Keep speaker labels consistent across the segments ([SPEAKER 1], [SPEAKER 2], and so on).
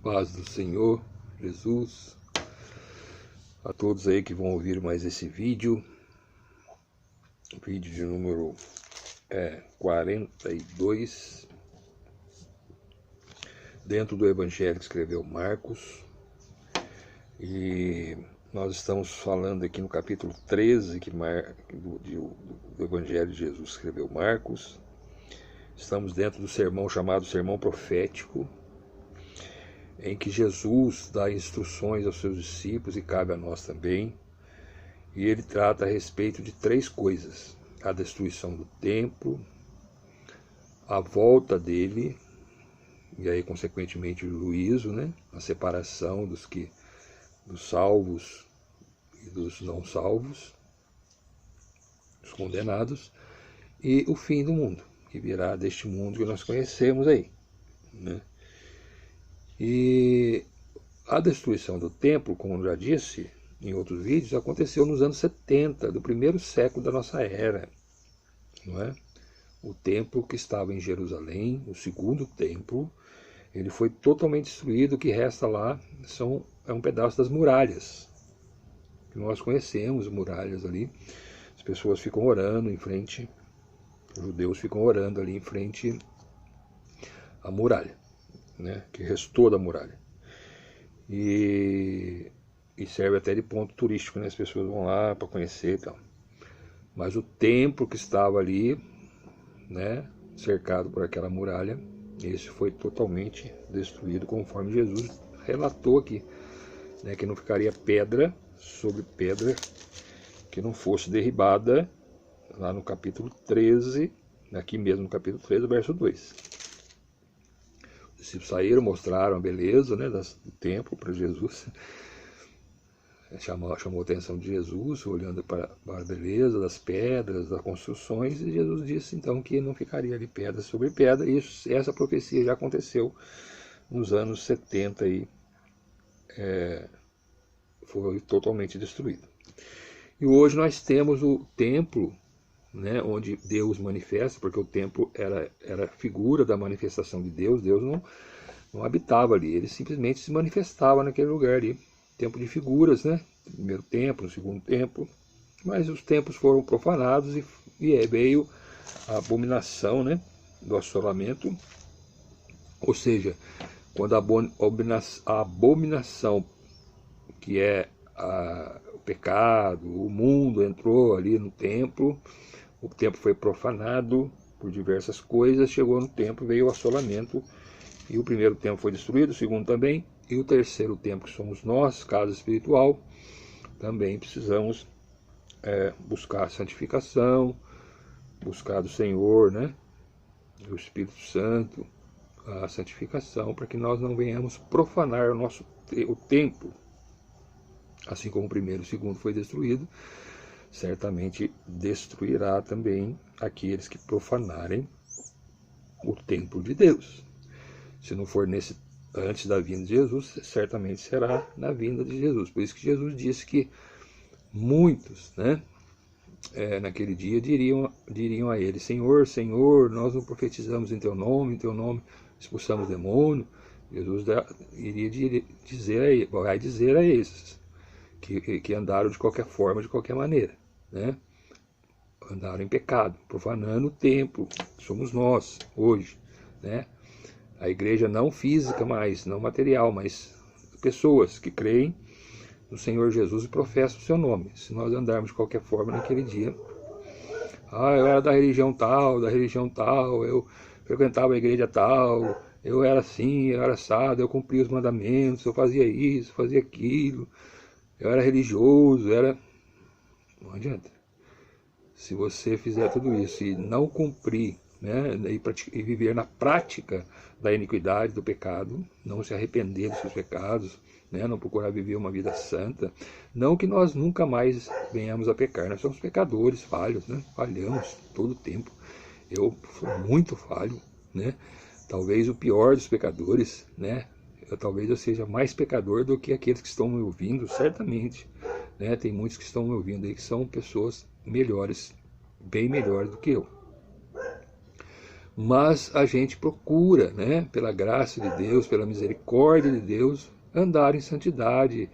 [SPEAKER 1] Paz do Senhor Jesus, a todos aí que vão ouvir mais esse vídeo de número 42, dentro do Evangelho que escreveu Marcos, e nós estamos falando aqui no capítulo 13 do Evangelho de Jesus escreveu Marcos. Estamos dentro do sermão chamado Sermão Profético, em que Jesus dá instruções aos seus discípulos, e cabe a nós também, e ele trata a respeito de três coisas: a destruição do templo, a volta dele, e aí consequentemente o juízo, a separação dos salvos e dos não salvos, os condenados, e o fim do mundo, que virá deste mundo que nós conhecemos aí, E a destruição do templo, como eu já disse em outros vídeos, aconteceu nos anos 70 do primeiro século da nossa era, não é? O templo que estava em Jerusalém, o segundo templo, ele foi totalmente destruído. O que resta lá é um pedaço das muralhas, que nós conhecemos, muralhas ali. As pessoas ficam orando em frente, os judeus ficam orando ali em frente à muralha, que restou da muralha, e serve até de ponto turístico, as pessoas vão lá para conhecer e tal. Mas o templo que estava ali, cercado por aquela muralha, esse foi totalmente destruído, conforme Jesus relatou aqui, que não ficaria pedra sobre pedra que não fosse derribada, lá no capítulo 13, aqui mesmo no capítulo 13, verso 2. Os discípulos saíram, mostraram a beleza do templo para Jesus, chamou a atenção de Jesus, olhando para a beleza das pedras, das construções, e Jesus disse então que não ficaria ali pedra sobre pedra. E essa profecia já aconteceu nos anos 70 e foi totalmente destruído. E hoje nós temos o templo, onde Deus manifesta, porque o templo era figura da manifestação de Deus. Deus não habitava ali, ele simplesmente se manifestava naquele lugar ali. Templo de figuras, primeiro templo, segundo templo, mas os templos foram profanados e veio a abominação, do assolamento, ou seja, quando a abominação, que é o pecado, o mundo entrou ali no templo, o templo foi profanado por diversas coisas, chegou no templo, veio o assolamento, e o primeiro templo foi destruído, o segundo também, e o terceiro templo, que somos nós, casa espiritual, também precisamos buscar a santificação, buscar do Senhor, do Espírito Santo, a santificação, para que nós não venhamos profanar o templo. Assim como o primeiro e o segundo foi destruído, certamente destruirá também aqueles que profanarem o templo de Deus. Se não for antes da vinda de Jesus, certamente será na vinda de Jesus. Por isso que Jesus disse que muitos, naquele dia diriam a ele: Senhor, Senhor, nós não profetizamos em teu nome expulsamos demônio. Jesus vai dizer a esses que andaram de qualquer forma, de qualquer maneira, andaram em pecado, profanando o templo, que somos nós hoje, a igreja não física mais, não material, mas pessoas que creem no Senhor Jesus e professam o seu nome. Se nós andarmos de qualquer forma naquele dia, eu era da religião tal, eu frequentava a igreja tal, eu era assim, eu era assado, eu cumpria os mandamentos, eu fazia isso, fazia aquilo, eu era religioso, não adianta. Se você fizer tudo isso e não cumprir, e viver na prática da iniquidade, do pecado, não se arrepender dos seus pecados, não procurar viver uma vida santa, não que nós nunca mais venhamos a pecar, nós somos pecadores, falhos, falhamos todo o tempo. Eu sou muito falho, talvez o pior dos pecadores, talvez eu seja mais pecador do que aqueles que estão me ouvindo, certamente, tem muitos que estão me ouvindo aí que são pessoas melhores, bem melhores do que eu. Mas a gente procura, né, pela graça de Deus, pela misericórdia de Deus, andar em santidade,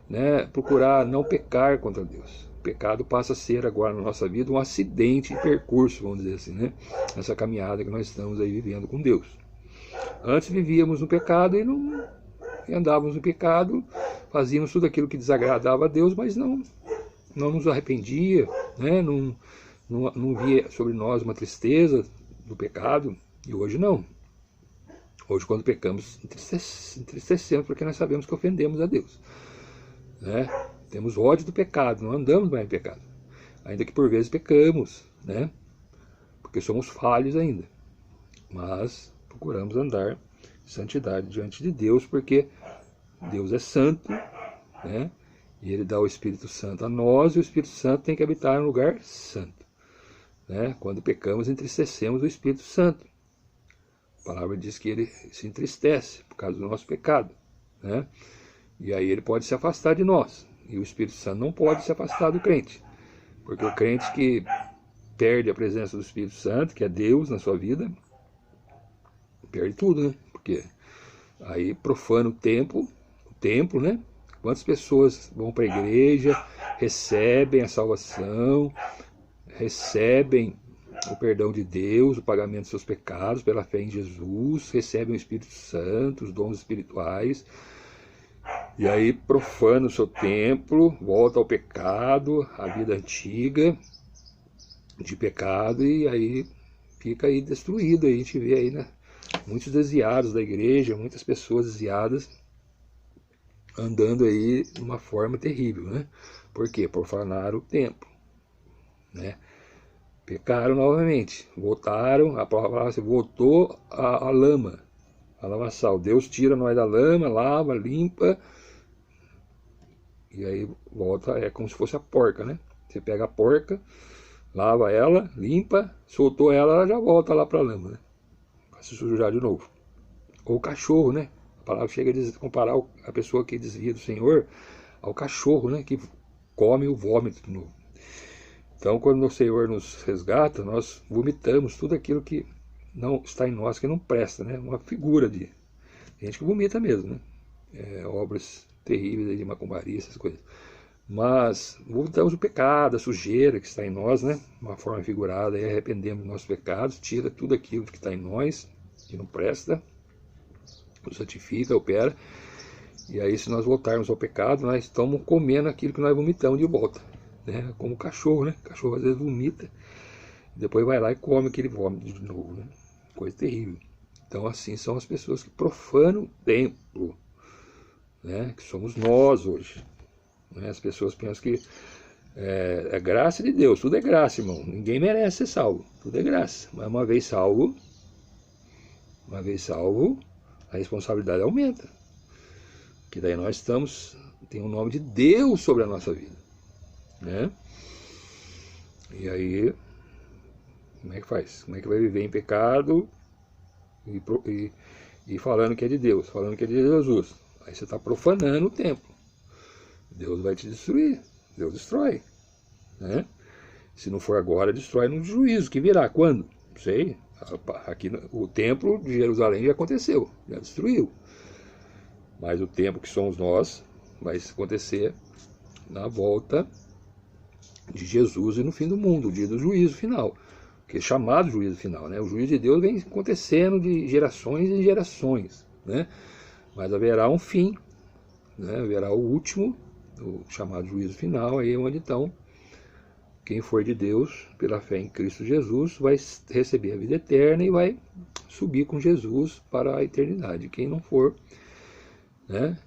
[SPEAKER 1] né, procurar não pecar contra Deus. O pecado passa a ser agora na nossa vida um acidente de percurso, vamos dizer assim, né? Essa caminhada que nós estamos aí vivendo com Deus. Antes vivíamos no pecado e andávamos no pecado, fazíamos tudo aquilo que desagradava a Deus, mas não nos arrependia, né? Não via sobre nós uma tristeza do pecado. E hoje não. Hoje, quando pecamos, entristecemos, porque nós sabemos que ofendemos a Deus, né? Temos ódio do pecado, não andamos mais em pecado, ainda que por vezes pecamos, né? Porque somos falhos ainda, mas procuramos andar em santidade diante de Deus, porque Deus é santo, né? E Ele dá o Espírito Santo a nós, e o Espírito Santo tem que habitar em um lugar santo, né? Quando pecamos, entristecemos o Espírito Santo. A palavra diz que ele se entristece por causa do nosso pecado, né? E aí ele pode se afastar de nós. E o Espírito Santo não pode se afastar do crente. Porque o crente que perde a presença do Espírito Santo, que é Deus na sua vida, perde tudo, né? Porque aí profana o templo, né? Quantas pessoas vão para a igreja, recebem a salvação, recebem o perdão de Deus, o pagamento dos seus pecados pela fé em Jesus, recebem o Espírito Santo, os dons espirituais, e aí profana o seu templo, volta ao pecado, à vida antiga de pecado, e aí fica aí destruído. Aí a gente vê aí, né, muitos desviados da igreja, muitas pessoas desviadas andando aí de uma forma terrível, né? Por quê? Profanaram o templo, né? Pecaram novamente, voltaram, a palavra assim, voltou a lama, a lamaçal. Deus tira nós da lama, lava, limpa, e aí volta, é como se fosse a porca, né? Você pega a porca, lava ela, limpa, soltou ela, ela já volta lá para a lama, né? Para se sujar de novo. Ou o cachorro, né? A palavra chega a comparar a pessoa que desvia do Senhor ao cachorro, né? Que come o vômito de novo. Então, quando o Senhor nos resgata, nós vomitamos tudo aquilo que não está em nós, que não presta, né? Uma figura de gente que vomita mesmo, né? Obras terríveis de macumbaria, essas coisas. Mas vomitamos o pecado, a sujeira que está em nós, né? Uma forma figurada, e arrependemos dos nossos pecados, tira tudo aquilo que está em nós, que não presta, nos santifica, opera. E aí, se nós voltarmos ao pecado, nós estamos comendo aquilo que nós vomitamos de volta, né? Como o cachorro, né? O cachorro às vezes vomita, depois vai lá e come aquele vômito de novo, né? Coisa terrível. Então, assim são as pessoas que profanam o templo, né? Que somos nós hoje, né? As pessoas pensam que é graça de Deus, tudo é graça, irmão. Ninguém merece ser salvo, tudo é graça. Mas uma vez salvo, a responsabilidade aumenta. Que daí nós tem o nome de Deus sobre a nossa vida, né? E aí, como é que faz? Como é que vai viver em pecado e falando que é de Deus, falando que é de Jesus? Aí você está profanando o templo. Deus vai te destruir, Deus destrói, né? Se não for agora, destrói no juízo, que virá, quando? Não sei. Aqui o templo de Jerusalém já aconteceu, já destruiu. Mas o tempo que somos nós vai acontecer na volta de Jesus e no fim do mundo, o dia do juízo final, que é chamado juízo final, né? O juízo de Deus vem acontecendo de gerações em gerações, né? Mas haverá um fim, né? Haverá o último, o chamado juízo final, aí onde então quem for de Deus pela fé em Cristo Jesus vai receber a vida eterna e vai subir com Jesus para a eternidade. Quem não for, né?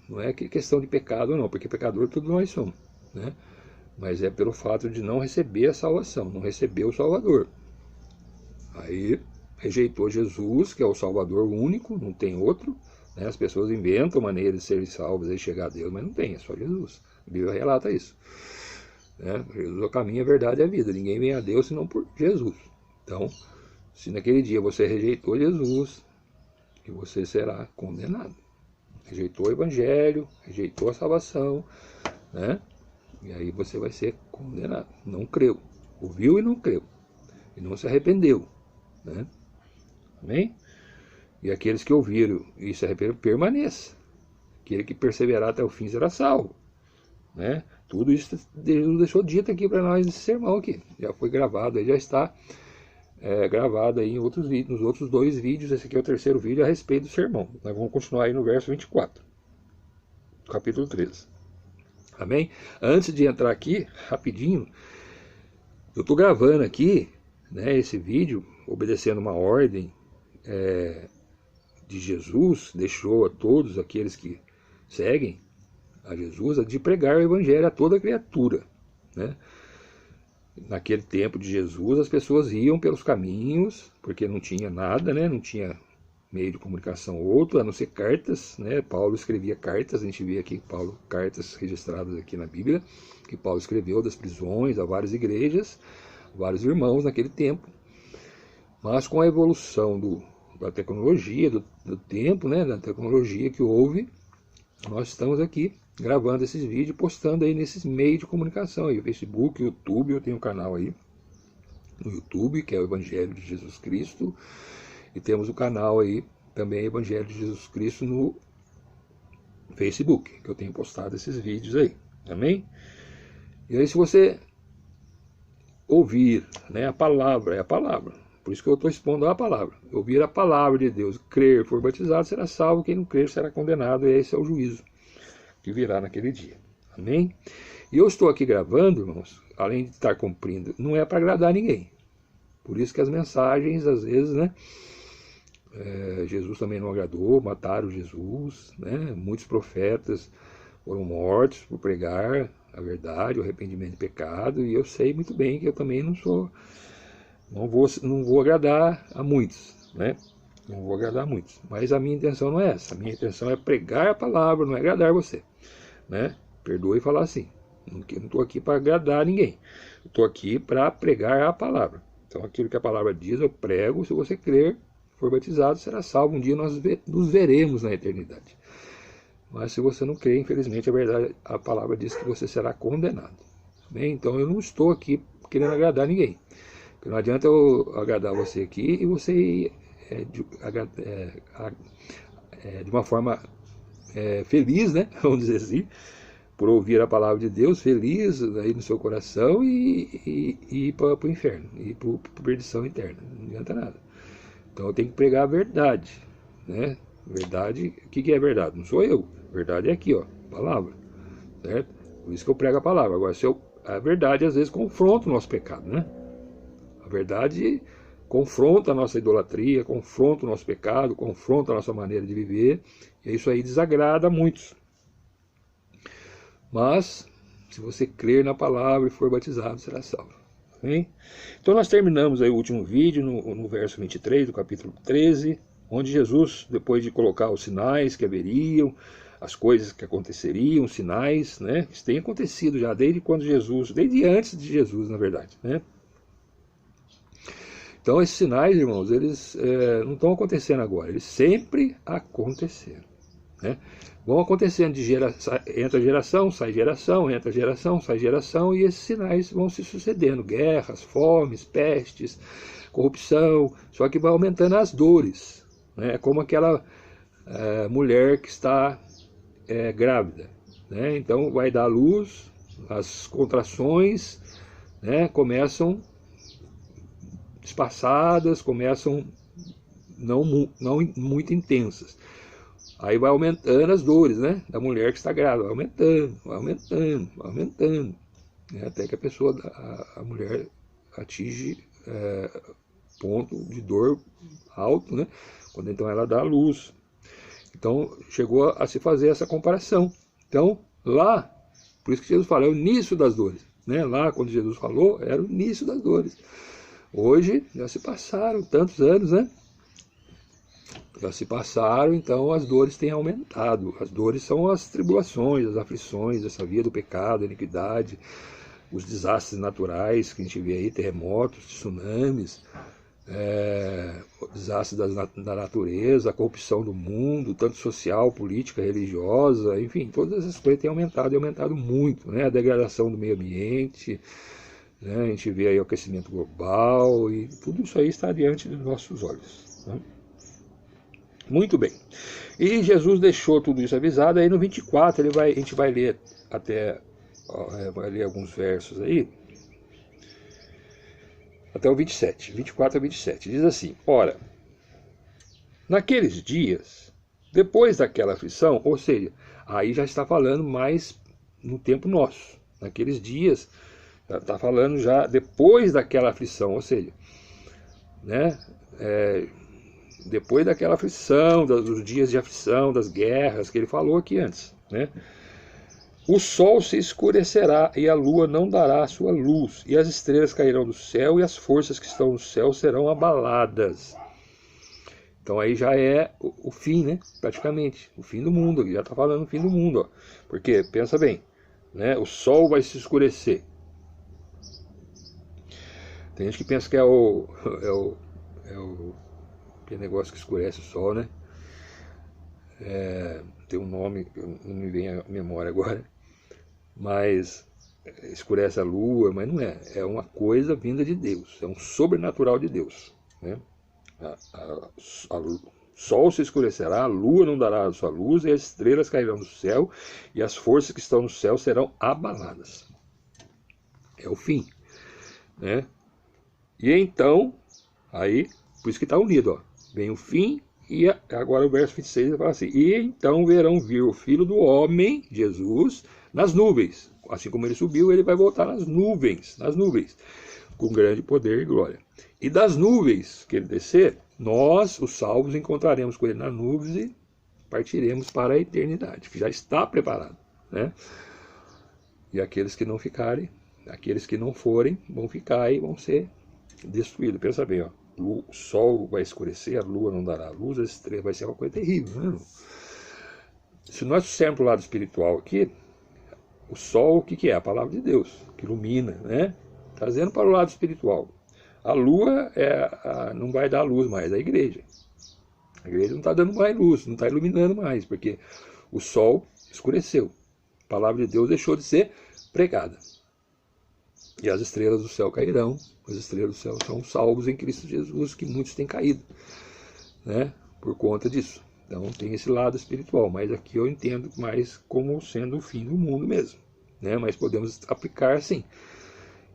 [SPEAKER 1] Não é questão de pecado não, porque pecador todos nós somos, né? Mas é pelo fato de não receber a salvação, não receber o Salvador. Aí rejeitou Jesus, que é o Salvador único, não tem outro, né? As pessoas inventam maneiras de serem salvas e chegar a Deus, mas não tem, é só Jesus. A Bíblia relata isso, né? Jesus é o caminho, a verdade e a vida. Ninguém vem a Deus senão por Jesus. Então, se naquele dia você rejeitou Jesus, você será condenado. Rejeitou o Evangelho, rejeitou a salvação, né? E aí você vai ser condenado. Não creu. Ouviu e não creu. E não se arrependeu. né? Amém? E aqueles que ouviram e se arrependeram, permaneça. Aquele que perseverar até o fim será salvo, né? Tudo isso Deus deixou dito aqui para nós nesse sermão aqui. Já foi gravado, já está gravado aí em outros vídeos, nos outros 2 vídeos. Esse aqui é o 3º vídeo a respeito do sermão. Nós vamos continuar aí no verso 24, capítulo 13. Amém? Antes de entrar aqui, rapidinho, eu estou gravando aqui, né, esse vídeo, obedecendo uma ordem de Jesus, deixou a todos aqueles que seguem a Jesus de pregar o evangelho a toda criatura, né? Naquele tempo de Jesus, as pessoas iam pelos caminhos, porque não tinha nada, né? Não tinha meio de comunicação outro, a não ser cartas, né? Paulo escrevia cartas, a gente vê aqui Paulo, cartas registradas aqui na Bíblia, que Paulo escreveu das prisões a várias igrejas, vários irmãos naquele tempo. Mas com a evolução da tecnologia, do tempo, né? Da tecnologia que houve, nós estamos aqui gravando esses vídeos, postando aí nesses meios de comunicação, aí, Facebook, YouTube. Eu tenho um canal aí no YouTube, que é o Evangelho de Jesus Cristo, e temos o canal aí também Evangelho de Jesus Cristo no Facebook, que eu tenho postado esses vídeos aí, amém? E aí, se você ouvir, né, a palavra, é a palavra, por isso que eu estou expondo a palavra, ouvir a palavra de Deus, crer, for batizado, será salvo, quem não crer será condenado, e esse é o juízo que virá naquele dia, amém? E eu estou aqui gravando, irmãos, além de estar cumprindo, não é para agradar ninguém, por isso que as mensagens, às vezes, né, Jesus também não agradou, mataram Jesus, né, muitos profetas foram mortos por pregar a verdade, o arrependimento de pecado, e eu sei muito bem que eu também não vou agradar a muitos, né? Não vou agradar a muitos, mas a minha intenção não é essa. A minha intenção é pregar a palavra, não é agradar você, né? Perdoe falar assim. Não estou aqui para agradar ninguém. Estou aqui para pregar a palavra. Então aquilo que a palavra diz, eu prego. Se você crer, for batizado, será salvo. Um dia nós nos veremos na eternidade. Mas se você não crer, infelizmente, a palavra diz que você será condenado. Bem, então eu não estou aqui querendo agradar ninguém. Porque não adianta eu agradar você aqui e você de uma forma feliz, né? Vamos dizer assim, por ouvir a palavra de Deus, feliz aí no seu coração e ir para o inferno, ir para perdição eterna. Não adianta nada. Então eu tenho que pregar a verdade, né? Verdade, o que é verdade? Não sou eu. Verdade é aqui, ó, palavra, certo? Por isso que eu prego a palavra. Agora, a verdade às vezes confronta o nosso pecado, né? A verdade confronta a nossa idolatria, confronta o nosso pecado, confronta a nossa maneira de viver, e isso aí desagrada a muitos. Mas, se você crer na palavra e for batizado, será salvo. Hein? Então nós terminamos aí o último vídeo no verso 23 do capítulo 13, onde Jesus, depois de colocar os sinais que haveriam, as coisas que aconteceriam, os sinais, né, que têm acontecido já desde antes de Jesus, na verdade, né? Então esses sinais, irmãos, eles não estão acontecendo agora, eles sempre aconteceram, né? Vão acontecendo entra geração, sai geração, entra geração, sai geração, e esses sinais vão se sucedendo, guerras, fomes, pestes, corrupção, só que vai aumentando as dores, né? É como aquela mulher que está grávida, né? Então vai dar à luz, as contrações, né, começam espaçadas, começam não muito intensas. Aí vai aumentando as dores, né, da mulher que está grávida, vai aumentando, vai aumentando, vai aumentando, né, até que a mulher atinge ponto de dor alto, né, quando então ela dá à luz. Então chegou a se fazer essa comparação. Então lá, por isso que Jesus fala, é o início das dores, né? Lá quando Jesus falou, era o início das dores. Hoje já se passaram tantos anos, né? Já se passaram, então as dores têm aumentado. As dores são as tribulações, as aflições, essa via do pecado, a iniquidade, os desastres naturais que a gente vê aí, terremotos, tsunamis, desastres da natureza, a corrupção do mundo, tanto social, política, religiosa, enfim, todas essas coisas têm aumentado e aumentado muito, né? A degradação do meio ambiente, né? A gente vê aí o aquecimento global e tudo isso aí está diante dos nossos olhos, né? Muito bem. E Jesus deixou tudo isso avisado. Aí no 24 a gente vai ler vai ler alguns versos aí, até o 27, 24 a 27. Diz assim: ora, naqueles dias, depois daquela aflição, ou seja, aí já está falando mais no tempo nosso. Naqueles dias, já está falando já depois daquela aflição, ou seja, né, depois daquela aflição, dos dias de aflição, das guerras que ele falou aqui antes, né? O sol se escurecerá e a lua não dará a sua luz, e as estrelas cairão do céu e as forças que estão no céu serão abaladas. Então aí já é o fim, né? Praticamente, o fim do mundo, já está falando o fim do mundo, ó. Porque, pensa bem, né? O sol vai se escurecer. Tem gente que pensa que é aquele negócio que escurece o sol, né? Tem um nome que não me vem à memória agora, mas escurece a lua, mas não é. É uma coisa vinda de Deus, é um sobrenatural de Deus, né? O sol se escurecerá, a lua não dará a sua luz, e as estrelas cairão do céu, e as forças que estão no céu serão abaladas. É o fim, né? E então, aí, por isso que está unido, ó. Vem o fim, e agora o verso 26 fala assim: e então verão vir o Filho do Homem, Jesus, nas nuvens. Assim como ele subiu, ele vai voltar nas nuvens, com grande poder e glória. E das nuvens que ele descer, nós, os salvos, encontraremos com ele nas nuvens e partiremos para a eternidade, que já está preparado, né? E aqueles que não ficarem, aqueles que não forem, vão ficar e vão ser destruídos. Pensa bem, ó. O sol vai escurecer, a lua não dará luz, as estrelas, vai ser uma coisa terrível, né? Se nós trouxermos para o lado espiritual aqui, o sol, o que é? A palavra de Deus, que ilumina, né? Trazendo para o lado espiritual. A lua não vai dar luz mais, a igreja. A igreja não está dando mais luz, não está iluminando mais, porque o sol escureceu. A palavra de Deus deixou de ser pregada. E as estrelas do céu cairão. As estrelas do céu são salvos em Cristo Jesus, que muitos têm caído, né? Por conta disso. Então tem esse lado espiritual, mas aqui eu entendo mais como sendo o fim do mundo mesmo, né? Mas podemos aplicar sim.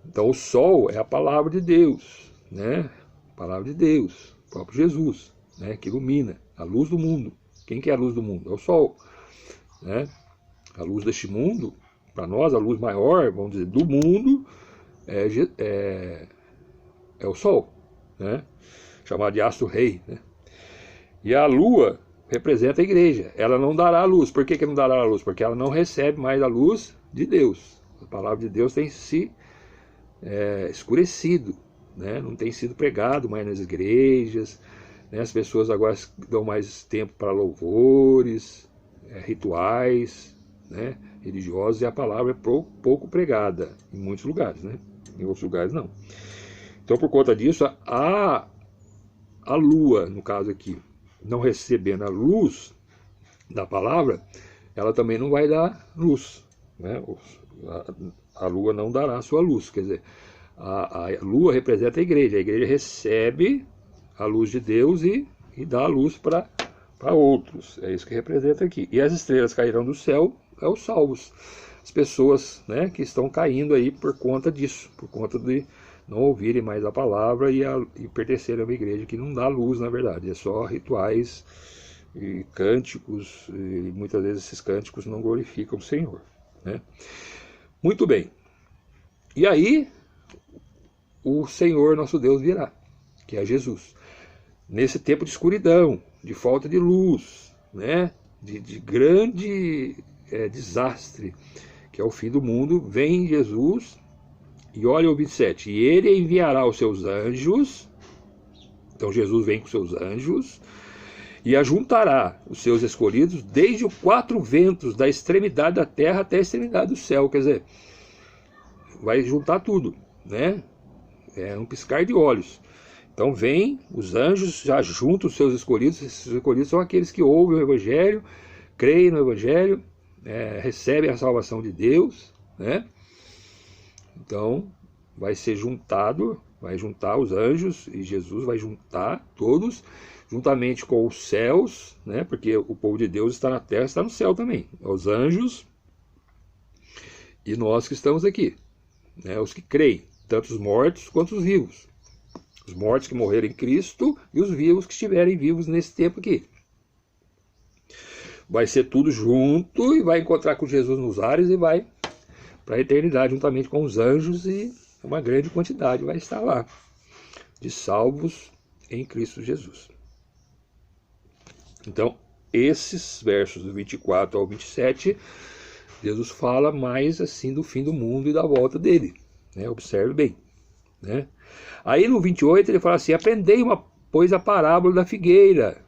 [SPEAKER 1] Então o sol é a palavra de Deus, né? A palavra de Deus, o próprio Jesus, né? Que ilumina, a luz do mundo. Quem que é a luz do mundo? É o sol, né? A luz deste mundo, para nós, a luz maior, vamos dizer, do mundo, é o sol, né? Chamado de astro-rei, né? E a lua representa a igreja. Ela não dará a luz. Por que não dará a luz? Porque ela não recebe mais a luz de Deus. A palavra de Deus tem se escurecido, né? Não tem sido pregado mais nas igrejas, né? As pessoas agora dão mais tempo para louvores, rituais, né? Religiosos, e a palavra é pouco pregada em muitos lugares, né? Em outros lugares não. Então, por conta disso, a lua, no caso aqui, não recebendo a luz da palavra, ela também não vai dar luz, né? A lua não dará a sua luz, quer dizer, a lua representa a igreja recebe a luz de Deus e dá a luz para outros, é isso que representa aqui. E as estrelas cairão do céu, é os salvos, as pessoas, né, que estão caindo aí por conta disso, por conta de não ouvirem mais a palavra e pertencerem a uma igreja que não dá luz, na verdade, é só rituais e cânticos, e muitas vezes esses cânticos não glorificam o Senhor, né? Muito bem, e aí o Senhor nosso Deus virá, que é Jesus, nesse tempo de escuridão, de falta de luz, né? de grande desastre, que é o fim do mundo, vem Jesus. E olha o 27, e ele enviará os seus anjos, então Jesus vem com seus anjos, e ajuntará os seus escolhidos desde os 4 ventos, da extremidade da terra até a extremidade do céu, quer dizer, vai juntar tudo, né? É um piscar de olhos. Então vem, os anjos já juntam os seus escolhidos, esses escolhidos são aqueles que ouvem o Evangelho, creem no Evangelho, recebem a salvação de Deus, né? Então, vai ser juntado, vai juntar os anjos, e Jesus vai juntar todos, juntamente com os céus, né? Porque o povo de Deus está na terra, está no céu também. Os anjos e nós que estamos aqui, né? Os que creem, tanto os mortos quanto os vivos. Os mortos que morreram em Cristo e os vivos que estiverem vivos nesse tempo aqui. Vai ser tudo junto e vai encontrar com Jesus nos ares e vai para a eternidade, juntamente com os anjos, e uma grande quantidade vai estar lá, de salvos em Cristo Jesus. Então, esses versos do 24 ao 27, Jesus fala mais assim do fim do mundo e da volta dele, né? Observe bem, né? Aí no 28 ele fala assim: aprendei pois a parábola da figueira.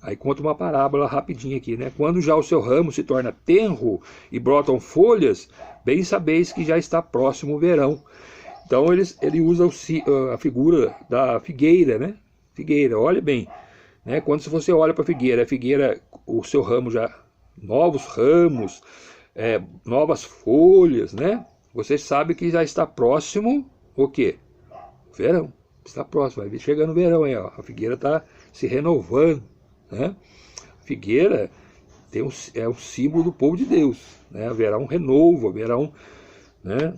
[SPEAKER 1] Aí conta uma parábola rapidinho aqui, né? Quando já o seu ramo se torna tenro e brotam folhas, bem sabeis que já está próximo o verão. Então ele usa a figura da figueira, né? Figueira, olha bem, né? Quando você olha para a figueira, o seu ramo já, novos ramos, novas folhas, né? Você sabe que já está próximo o quê? O verão. Está próximo, vai vir chegando o verão aí, ó. A figueira está se renovando, né? A figueira é um símbolo do povo de Deus, né? Haverá um renovo, haverá um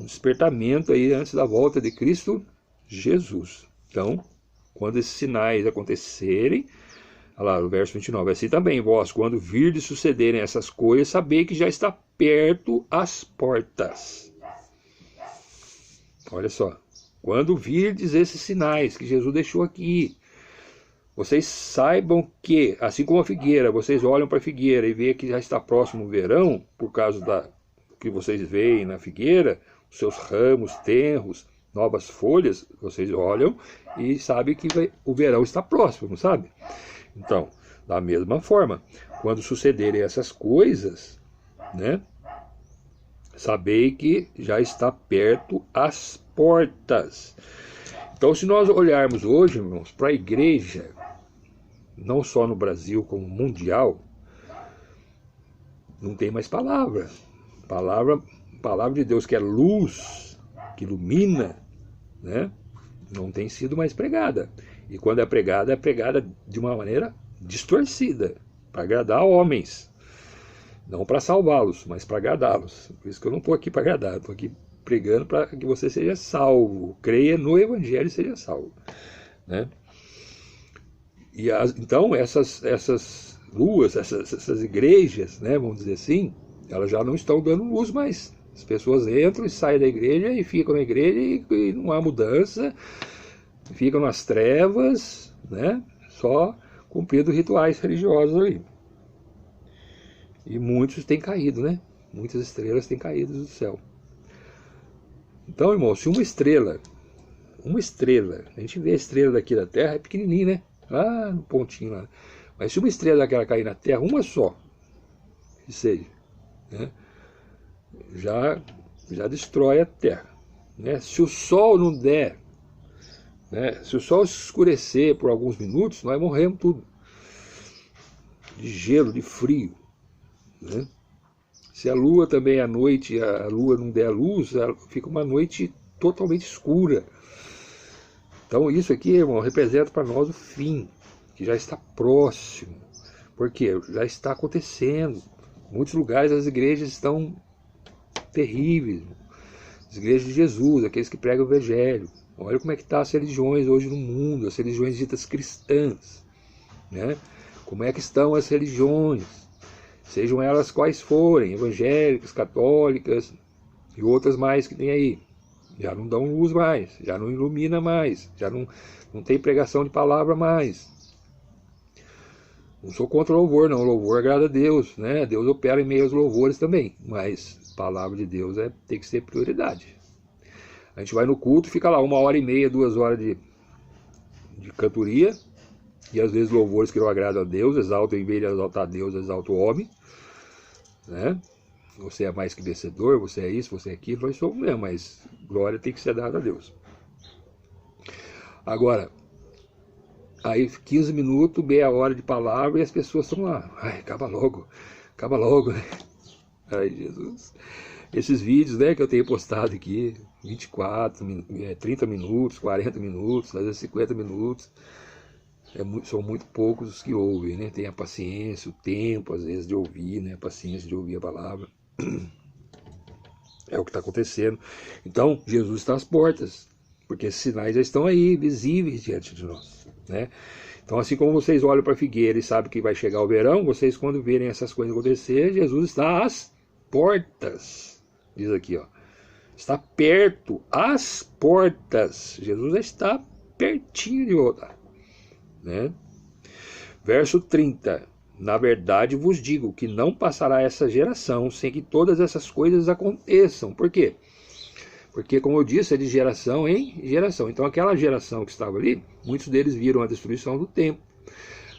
[SPEAKER 1] despertamento aí antes da volta de Cristo Jesus. Então, quando esses sinais acontecerem, olha lá, o verso 29, assim também vós, quando virdes sucederem essas coisas, sabei que já está perto as portas. Olha só, quando virdes esses sinais que Jesus deixou aqui, vocês saibam que, assim como a figueira, vocês olham para a figueira e veem que já está próximo o verão, por causa do que vocês veem na figueira, os seus ramos tenros, novas folhas, vocês olham e sabem que o verão está próximo, não sabe? Então, da mesma forma, quando sucederem essas coisas, né, sabei que já está perto as portas. Então, se nós olharmos hoje, irmãos, para a igreja, não só no Brasil, como mundial, não tem mais palavra. Palavra de Deus, que é luz, que ilumina, né, não tem sido mais pregada. E quando é pregada de uma maneira distorcida, para agradar homens. Não para salvá-los, mas para agradá-los. Por isso que eu não estou aqui para agradar, estou aqui pregando para que você seja salvo. Creia no Evangelho e seja salvo, né? E então essas ruas, essas igrejas, né, vamos dizer assim, elas já não estão dando luz mais. As pessoas entram e saem da igreja e ficam na igreja e não há mudança, ficam nas trevas, né, só cumprindo rituais religiosos ali. E muitos têm caído, né? Muitas estrelas têm caído do céu. Então, irmão, se uma estrela, a gente vê a estrela daqui da Terra, é pequenininha, né? Lá no pontinho lá. Mas se uma estrela daquela cair na Terra, uma só, que seja, né, já destrói a Terra, né? Se o Sol não der, né, se o Sol escurecer por alguns minutos, nós morremos tudo. De gelo, de frio, né? Se a Lua também à noite, a Lua não der a luz, fica uma noite totalmente escura. Então isso aqui, irmão, representa para nós o fim, que já está próximo. Porque já está acontecendo. Em muitos lugares as igrejas estão terríveis. As igrejas de Jesus, aqueles que pregam o Evangelho. Olha como é que estão as religiões hoje no mundo, as religiões ditas cristãs, né? Como é que estão as religiões, sejam elas quais forem, evangélicas, católicas e outras mais que tem aí. Já não dão luz mais, já não ilumina mais, já não tem pregação de palavra mais. Não sou contra o louvor, não. O louvor agrada a Deus, né? Deus opera em meio aos louvores também, mas a palavra de Deus tem que ser prioridade. A gente vai no culto, fica lá 1h30, 2 horas de cantoria, e às vezes louvores que não agradam a Deus, exaltam, em vez de exaltar a Deus, exaltam o homem, né? Você é mais que vencedor, você é isso, você é aquilo, nós somos mesmo, mas glória tem que ser dada a Deus. Agora, aí 15 minutos, meia hora de palavra e as pessoas estão lá, ai, acaba logo, né? Ai, Jesus. Esses vídeos, né, que eu tenho postado aqui, 24, 30 minutos, 40 minutos, às vezes 50 minutos, são muito poucos os que ouvem, né? Tem a paciência, o tempo, às vezes, de ouvir, né? A paciência de ouvir a palavra. É o que está acontecendo. Então, Jesus está às portas, porque esses sinais já estão aí, visíveis diante de nós, né? Então, assim como vocês olham para a figueira e sabem que vai chegar o verão, vocês, quando verem essas coisas acontecer, Jesus está às portas. Diz aqui, ó. Está perto, às portas. Jesus já está pertinho de voltar, né? Verso 30. Na verdade vos digo que não passará essa geração sem que todas essas coisas aconteçam. Por quê? Porque, como eu disse, é de geração em geração. Então, aquela geração que estava ali, muitos deles viram a destruição do templo,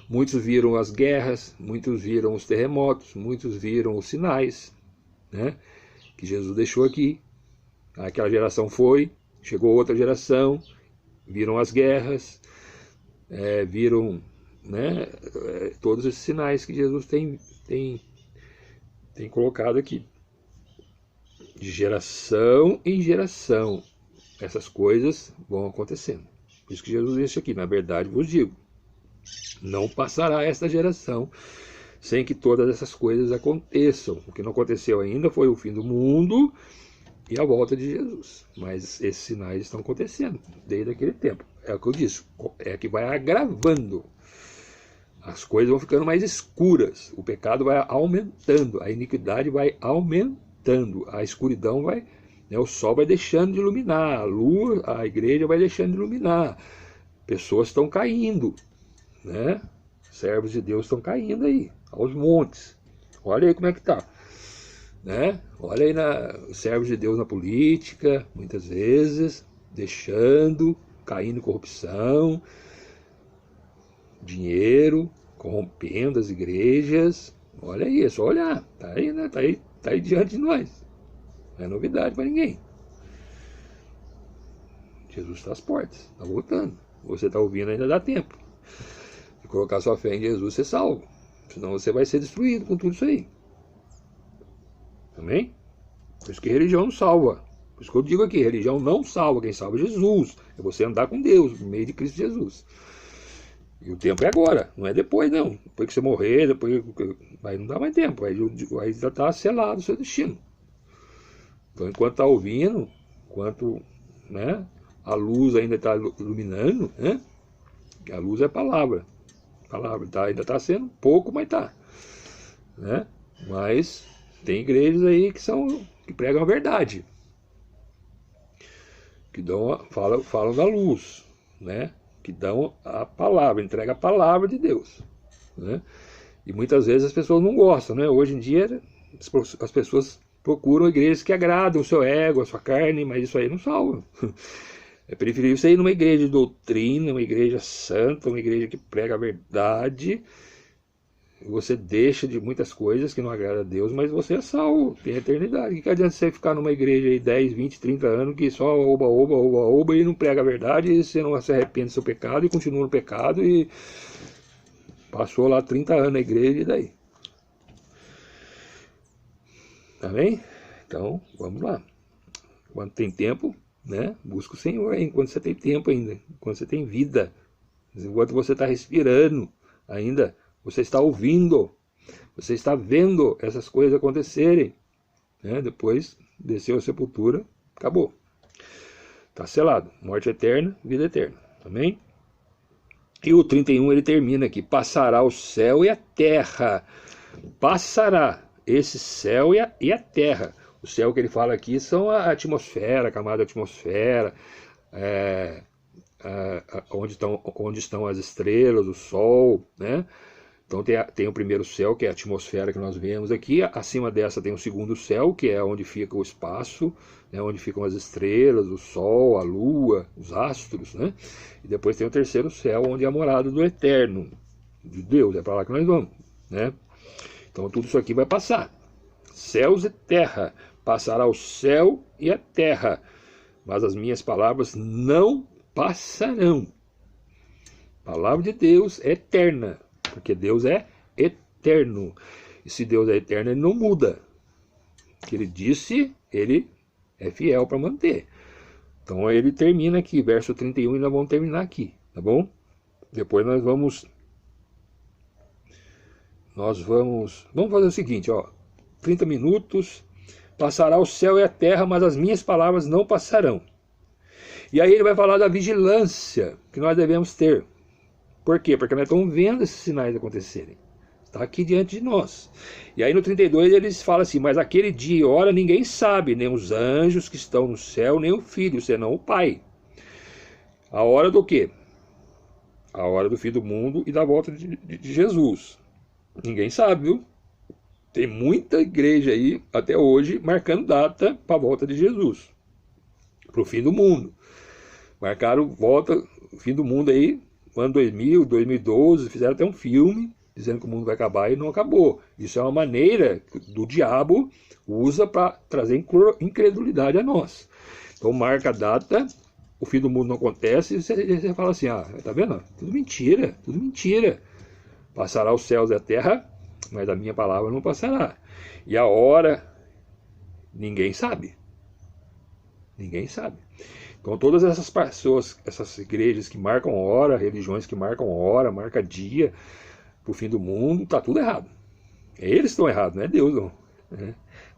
[SPEAKER 1] muitos viram as guerras, muitos viram os terremotos, muitos viram os sinais, né, que Jesus deixou aqui. Aquela geração foi, chegou outra geração, viram as guerras, viram, né, todos esses sinais que Jesus tem colocado aqui. De geração em geração, essas coisas vão acontecendo. Por isso que Jesus disse aqui, na verdade vos digo, não passará esta geração sem que todas essas coisas aconteçam. O que não aconteceu ainda foi o fim do mundo e a volta de Jesus. Mas esses sinais estão acontecendo desde aquele tempo. É o que eu disse, é que vai agravando. As coisas vão ficando mais escuras, o pecado vai aumentando, a iniquidade vai aumentando, a escuridão vai, né, o sol vai deixando de iluminar, a lua, a igreja vai deixando de iluminar, pessoas estão caindo, né? Servos de Deus estão caindo aí, aos montes. Olha aí como é que tá, né? Olha aí os servos de Deus na política, muitas vezes, caindo em corrupção, dinheiro, corrompendo as igrejas. Olha aí, é só olhar, tá aí, né? Tá aí diante de nós. Não é novidade para ninguém. Jesus está às portas, está voltando. Você está ouvindo, ainda dá tempo. Se colocar sua fé em Jesus, você salva. Senão você vai ser destruído com tudo isso aí. Amém? Por isso que religião não salva. Por isso que eu digo aqui, religião não salva. Quem salva é Jesus. É você andar com Deus, no meio de Cristo Jesus. E o tempo é agora, não é depois não. Depois que você morrer, aí não dá mais tempo. Aí já está selado o seu destino. Então, enquanto está ouvindo, enquanto, né, a luz ainda está iluminando, né? A luz é a palavra. Ainda está sendo pouco, mas está. Né? Mas tem igrejas aí que pregam a verdade. Que falam da luz, né? Que dão a palavra, entregam a palavra de Deus, né? E muitas vezes as pessoas não gostam, né? Hoje em dia as pessoas procuram igrejas que agradam o seu ego, a sua carne, mas isso aí não salva. É preferível você ir numa igreja de doutrina, uma igreja santa, uma igreja que prega a verdade. Você deixa de muitas coisas que não agradam a Deus, mas você é salvo, tem a eternidade. Que adianta você ficar numa igreja aí 10, 20, 30 anos que só oba e não prega a verdade, e você não se arrepende do seu pecado e continua no pecado e passou lá 30 anos na igreja e daí? Tá bem? Então, vamos lá. Quando tem tempo, né? Busca o Senhor aí, enquanto você tem tempo ainda, enquanto você tem vida, enquanto você está respirando ainda. Você está ouvindo, você está vendo essas coisas acontecerem, né? Depois desceu a sepultura, acabou. Está selado, morte eterna, vida eterna, amém? E o 31 ele termina aqui, passará o céu e a terra, passará esse céu e a terra. O céu que ele fala aqui são a atmosfera, a camada da atmosfera, onde estão as estrelas, o sol, né? Então tem o primeiro céu, que é a atmosfera que nós vemos aqui. Acima dessa tem o segundo céu, que é onde fica o espaço, né, onde ficam as estrelas, o sol, a lua, os astros, né? E depois tem o terceiro céu, onde é a morada do eterno, de Deus. É para lá que nós vamos, né? Então tudo isso aqui vai passar. Céus e terra. Passará o céu e a terra, mas as minhas palavras não passarão. A palavra de Deus é eterna, porque Deus é eterno. E se Deus é eterno, ele não muda. O que ele disse, ele é fiel para manter. Então ele termina aqui, verso 31, e nós vamos terminar aqui, tá bom? Depois vamos fazer o seguinte, ó, 30 minutos, passará o céu e a terra, mas as minhas palavras não passarão. E aí ele vai falar da vigilância que nós devemos ter. Por quê? Porque nós estamos vendo esses sinais acontecerem. Está aqui diante de nós. E aí no 32 eles falam assim, mas aquele dia e hora ninguém sabe, nem os anjos que estão no céu, nem o Filho, senão o Pai. A hora do quê? A hora do fim do mundo e da volta de Jesus. Ninguém sabe, viu? Tem muita igreja aí, até hoje, marcando data para a volta de Jesus. Para o fim do mundo. Marcaram volta, fim do mundo aí, ano 2000, 2012, fizeram até um filme, dizendo que o mundo vai acabar e não acabou. Isso é uma maneira que o diabo usa para trazer incredulidade a nós. Então marca a data, o fim do mundo não acontece, e você fala assim, tá vendo? Tudo mentira, tudo mentira. Passará os céus e a terra, mas a minha palavra não passará. E a hora, ninguém sabe. Ninguém sabe. Então todas essas pessoas, essas igrejas que marcam hora, religiões que marcam hora, marca dia, para o fim do mundo, está tudo errado. Eles que estão errados, não é Deus não.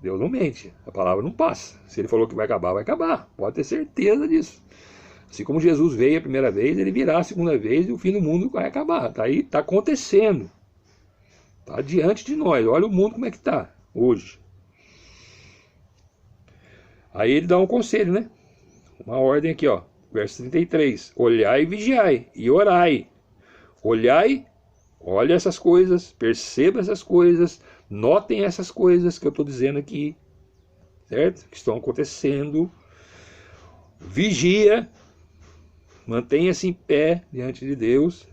[SPEAKER 1] Deus não mente, a palavra não passa. Se ele falou que vai acabar, vai acabar. Pode ter certeza disso. Assim como Jesus veio a primeira vez, ele virá a segunda vez e o fim do mundo vai acabar. Está aí, está acontecendo. Está diante de nós. Olha o mundo como é que está hoje. Aí ele dá um conselho, né? Uma ordem aqui, ó. Verso 33. Olhai e vigiai e orai. Olhai, olha essas coisas, perceba essas coisas, notem essas coisas que eu estou dizendo aqui, certo? Que estão acontecendo. Vigia, mantenha-se em pé diante de Deus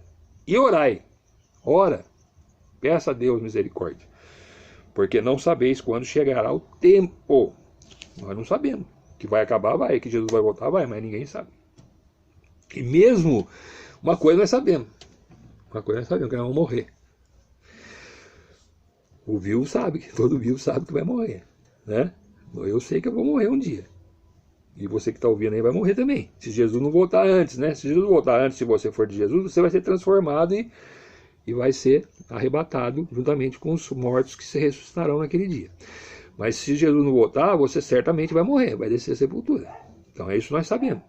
[SPEAKER 1] e orai. Ora, peça a Deus misericórdia, porque não sabeis quando chegará o tempo. Nós não sabemos. Que vai acabar, vai. Que Jesus vai voltar, vai. Mas ninguém sabe. E mesmo, uma coisa nós sabemos. Uma coisa nós sabemos, que nós vamos morrer. O vivo sabe, todo vivo sabe que vai morrer. Né? Eu sei que eu vou morrer um dia. E você que está ouvindo aí vai morrer também. Se Jesus não voltar antes, né? Se Jesus voltar antes, se você for de Jesus, você vai ser transformado e vai ser arrebatado juntamente com os mortos que se ressuscitarão naquele dia. Mas se Jesus não voltar, você certamente vai morrer, vai descer a sepultura. Então é isso que nós sabemos.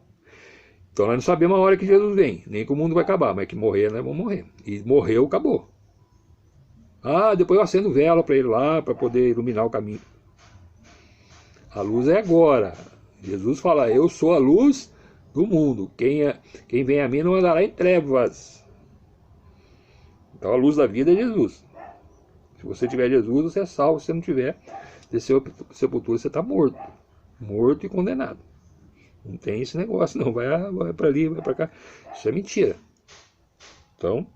[SPEAKER 1] Então nós não sabemos a hora que Jesus vem, nem que o mundo vai acabar, mas que morrer nós vamos morrer. E morreu, acabou. Depois eu acendo vela para ele lá, para poder iluminar o caminho. A luz é agora. Jesus fala, eu sou a luz do mundo. Quem vem a mim não andará em trevas. Então a luz da vida é Jesus. Se você tiver Jesus, você é salvo. Se você não tiver, desceu a sepultura, você está morto. Morto e condenado. Não tem esse negócio não. Vai para ali, vai para cá. Isso é mentira. Então,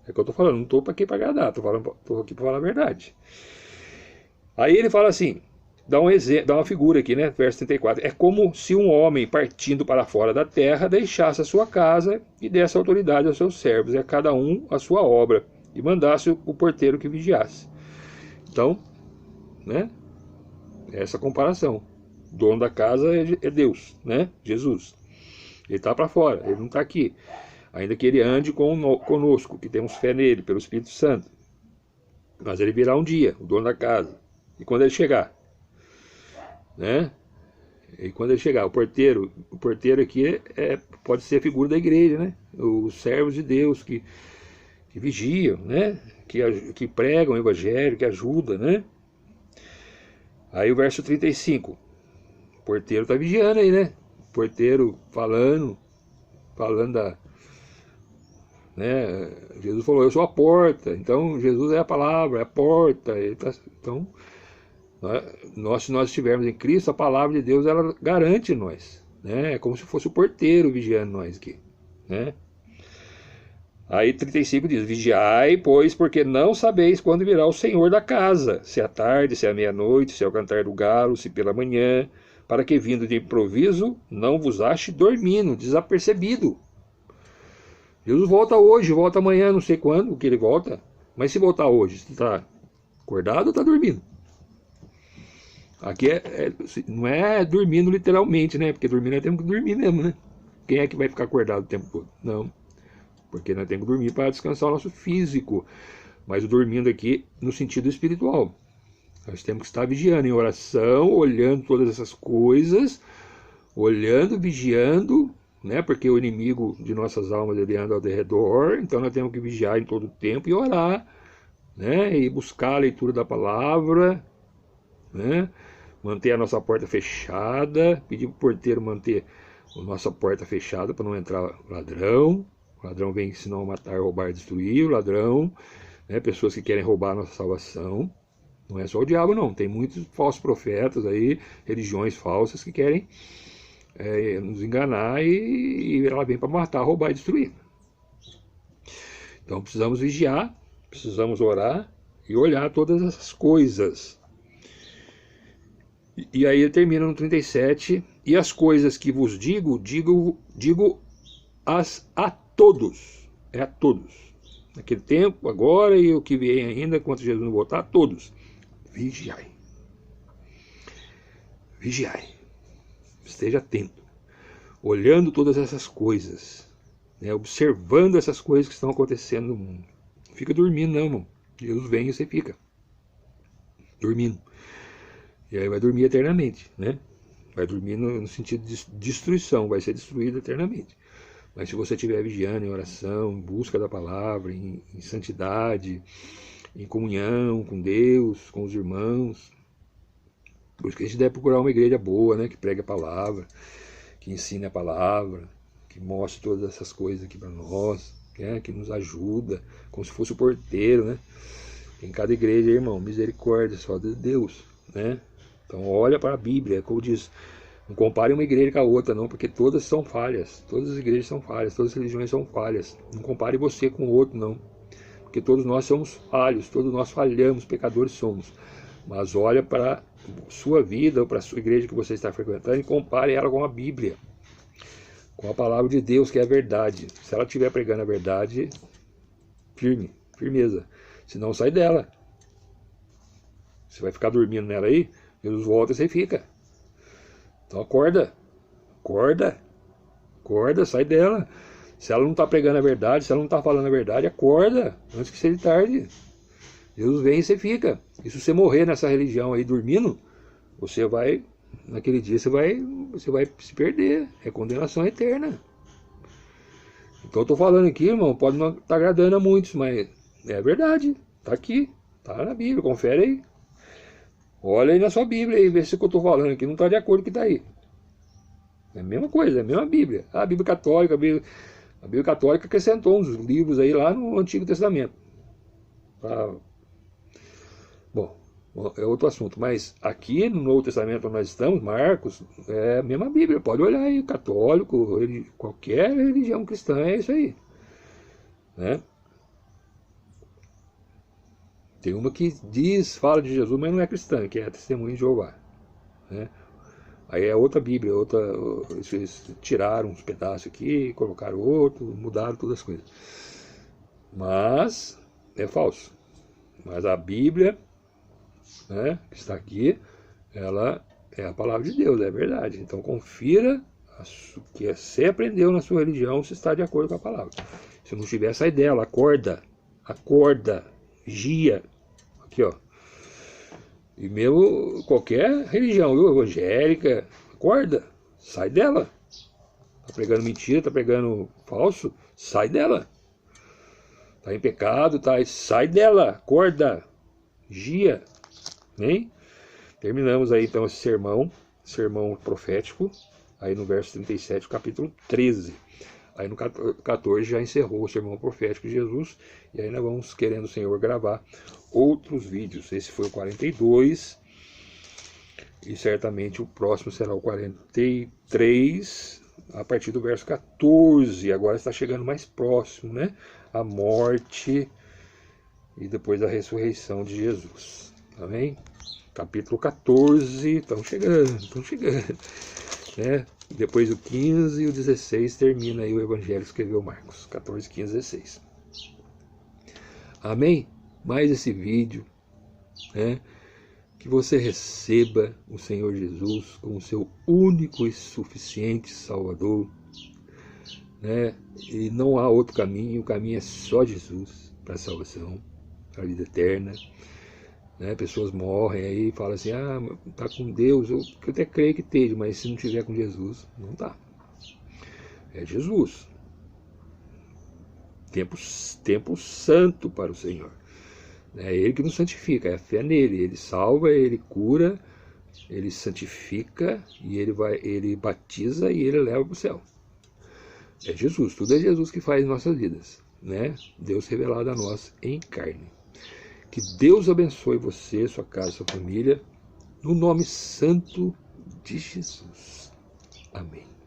[SPEAKER 1] é o que eu estou falando. Não estou para aqui para agradar. Estou aqui para falar a verdade. Aí ele fala assim, dá uma figura aqui, né? Verso 34. É como se um homem partindo para fora da terra deixasse a sua casa e desse autoridade aos seus servos, e a cada um a sua obra, e mandasse o porteiro que vigiasse. Então, né? Essa comparação. O dono da casa é Deus, né? Jesus. Ele está para fora, ele não está aqui. Ainda que ele ande conosco, que temos fé nele, pelo Espírito Santo. Mas ele virá um dia, o dono da casa. E quando ele chegar, né? E quando ele chegar, o porteiro aqui pode ser a figura da igreja, né? Os servos de Deus que vigiam, né? Que pregam o evangelho, que ajudam, né? Aí o verso 35. O porteiro está vigiando aí, né? O porteiro falando da... Né? Jesus falou, eu sou a porta. Então Jesus é a palavra, é a porta. Então, se nós estivermos em Cristo, a palavra de Deus, ela garante nós. Né? É como se fosse o porteiro vigiando nós aqui. Né? Aí 35 diz, vigiai, pois, porque não sabeis quando virá o Senhor da casa, se é à tarde, se é à meia-noite, se é ao cantar do galo, se pela manhã, para que vindo de improviso, não vos ache dormindo, desapercebido. Jesus volta hoje, volta amanhã, não sei quando que ele volta, mas se voltar hoje, você está acordado ou está dormindo? Aqui não é dormindo literalmente, né? Porque dormir nós temos que dormir mesmo, né? Quem é que vai ficar acordado o tempo todo? Não. Porque nós temos que dormir para descansar o nosso físico. Mas o dormindo aqui no sentido espiritual. Nós temos que estar vigiando em oração, olhando todas essas coisas, olhando, vigiando, né? Porque o inimigo de nossas almas ele anda ao redor, então nós temos que vigiar em todo o tempo e orar, né? E buscar a leitura da palavra, né? Manter a nossa porta fechada, pedir para o porteiro manter a nossa porta fechada para não entrar ladrão. O ladrão vem senão matar, roubar, destruir. O ladrão, né? Pessoas que querem roubar a nossa salvação. Não é só o diabo, não. Tem muitos falsos profetas aí, religiões falsas que querem nos enganar e ela vem para matar, roubar e destruir. Então precisamos vigiar, precisamos orar e olhar todas essas coisas. E aí ele termina no 37, e as coisas que vos digo a todos. É a todos. Naquele tempo, agora e o que vem ainda, quando Jesus não voltar, a todos. Vigiai. Vigiai. Esteja atento. Olhando todas essas coisas. Né, observando essas coisas que estão acontecendo no mundo. Não fica dormindo não, irmão. Jesus vem e você fica dormindo. E aí vai dormir eternamente, né? Vai dormir no sentido de destruição, vai ser destruído eternamente. Mas se você estiver vigiando em oração, em busca da palavra, em santidade, em comunhão com Deus, com os irmãos, por isso que a gente deve procurar uma igreja boa, né? Que pregue a palavra, que ensine a palavra, que mostre todas essas coisas aqui para nós, né? Que nos ajuda, como se fosse o porteiro, né? Em cada igreja, irmão, misericórdia, só de Deus, né? Então olha para a Bíblia, como diz, não compare uma igreja com a outra não, porque todas são falhas, todas as igrejas são falhas, todas as religiões são falhas. Não compare você com o outro não, porque todos nós somos falhos, todos nós falhamos, pecadores somos. Mas olha para a sua vida ou para a sua igreja que você está frequentando e compare ela com a Bíblia, com a palavra de Deus, que é a verdade. Se ela estiver pregando a verdade, firmeza. Se não, sai dela. Você vai ficar dormindo nela aí, Jesus volta e você fica. Então acorda, sai dela. Se ela não está pregando a verdade, se ela não está falando a verdade, acorda, antes que seja tarde. Jesus vem e você fica. E se você morrer nessa religião aí dormindo, você vai, naquele dia você vai se perder. É condenação eterna. Então eu estou falando aqui, irmão, pode não estar agradando a muitos, mas é verdade. Está aqui, está na Bíblia, confere aí. Olha aí na sua Bíblia e vê se o que eu estou falando aqui não está de acordo com o que está aí. É a mesma coisa, é a mesma Bíblia. A Bíblia Católica, a Bíblia Católica acrescentou uns livros aí lá no Antigo Testamento. Bom, é outro assunto. Mas aqui no Novo Testamento onde nós estamos, Marcos, é a mesma Bíblia. Pode olhar aí, católico, qualquer religião cristã, é isso aí. Né? Tem uma que fala de Jesus, mas não é cristã, que é a Testemunha de Jeová. Né? Aí é outra Bíblia, eles tiraram uns pedaços aqui, colocaram outro, mudaram todas as coisas. Mas é falso. Mas a Bíblia, né, que está aqui, ela é a palavra de Deus, é verdade. Então confira o que você aprendeu na sua religião, se está de acordo com a palavra. Se não estiver, sai dela, acorda, vigia. Aqui, ó. E mesmo qualquer religião, viu? Evangélica, acorda, sai dela. Tá pregando mentira, tá pregando falso, sai dela. Tá em pecado, sai dela, acorda, vigia. Hein? Terminamos aí então esse sermão profético, aí no verso 37, capítulo 13. Aí no 14 já encerrou o sermão profético de Jesus, e aí nós vamos, querendo o Senhor, gravar outros vídeos. Esse foi o 42, e certamente o próximo será o 43, a partir do verso 14. Agora está chegando mais próximo, né? A morte e depois a ressurreição de Jesus. Amém? Capítulo 14, estão chegando. Né? Depois o 15 e o 16 termina aí o Evangelho que escreveu Marcos. 14, 15, 16. Amém? Mais esse vídeo, né? que você receba o Senhor Jesus como seu único e suficiente Salvador, né? E não há outro caminho, o caminho é só Jesus para a salvação, para a vida eterna. Né? Pessoas morrem aí e falam assim, tá com Deus, eu até creio que esteja, mas se não tiver com Jesus, não tá. É Jesus. Tempo santo para o Senhor. É Ele que nos santifica, é a fé nele. Ele salva, Ele cura, Ele santifica, e Ele batiza e Ele leva para o céu. É Jesus, tudo é Jesus que faz em nossas vidas, né? Deus revelado a nós em carne. Que Deus abençoe você, sua casa, sua família, no nome santo de Jesus. Amém.